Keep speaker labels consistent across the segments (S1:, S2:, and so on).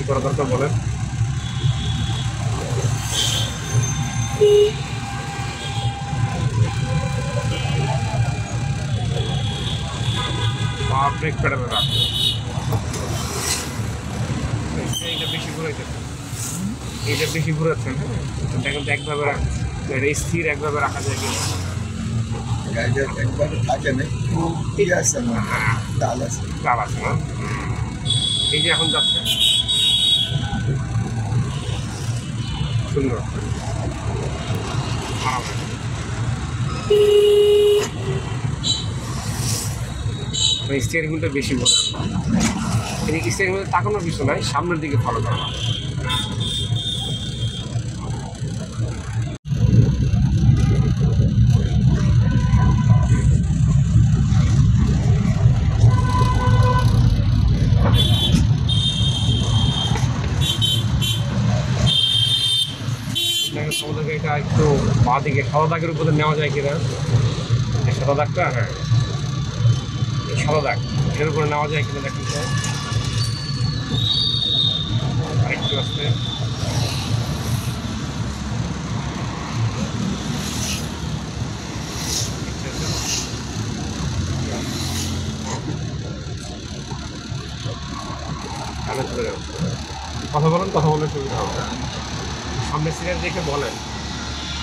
S1: কি করা দরকার বলেন? ব্রেক প্যাডালে রাখো, এইটা বেশি ঘুরাইতেছে, এইটা বেশি ঘুরাচ্ছেন। হ্যাঁ দেখেন তো একভাবে রাখ, এটা স্থির একভাবে রাখা যায় কি
S2: একবারে থাকে না, ঠিক আছে না, তাল আছে
S1: না? এই যে এখন যাচ্ছে সুন্দর, স্টিয়ারিং হুইলটা বেশি বড়, এদিকে স্টিয়ারিং হুইল তাকানোর কিছু নাই, সামনের দিকে ফলো করা। তোমাদেরকে এটা একটু বাঁ দিকে সাদা দাগের উপরে নেওয়া যায় কিনা, সাদা দাগটা, হ্যাঁ এই সাদা দাগ এর উপরে নেওয়া যায় কিনা দেখুন তো। আরেকটু আসতে কানে চলে যাবে, কথা বলেন, কথা বলে সুবিধা হবে। সামনে সিরিয়াল দেখে বলেন,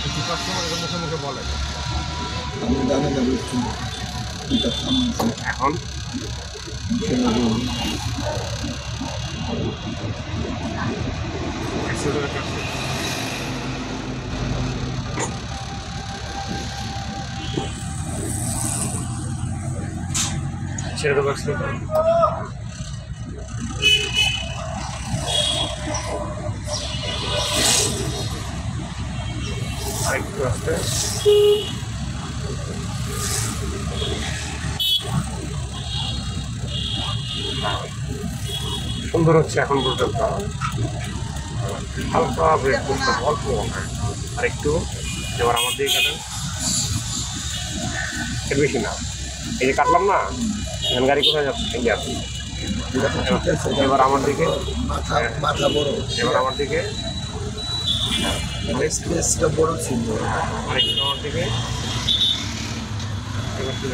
S1: কিছু কাস্টমার মুখে মুখে বলেন। এখন ছেড়ে দেবো আরেকটু আসতে, সুন্দর হচ্ছে এখন পর্যন্ত। হালকা ব্রেক করতে অল্প, আর একটু এবার আমার দিকে কাটেন, এর বেশি না। এই যে কাটলাম না, এখন গাড়ি কোথায় যাচ্ছে, এই যাচ্ছে। এবার আমার দিকে,
S2: মাথা বড়,
S1: এবার আমার দিকে
S2: স্পেসটা বড় ছিল,
S1: আরেকটু আমার দিকে, এবার ছিল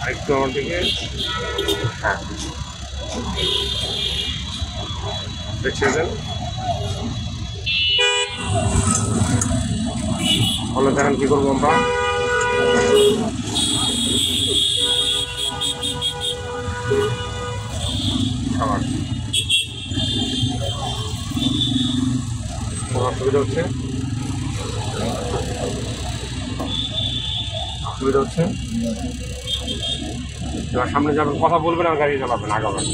S1: আরেকটু আমার দিকে, হ্যাঁ ছেড়ে দেন। বলে দেখেন কী করবো আমরা, খাবার অসুবিধা হচ্ছে, অসুবিধা হচ্ছে। এবার সামনে যাবেন, কথা বলবেন আর গাড়ি চালাবেন, আগাবেন।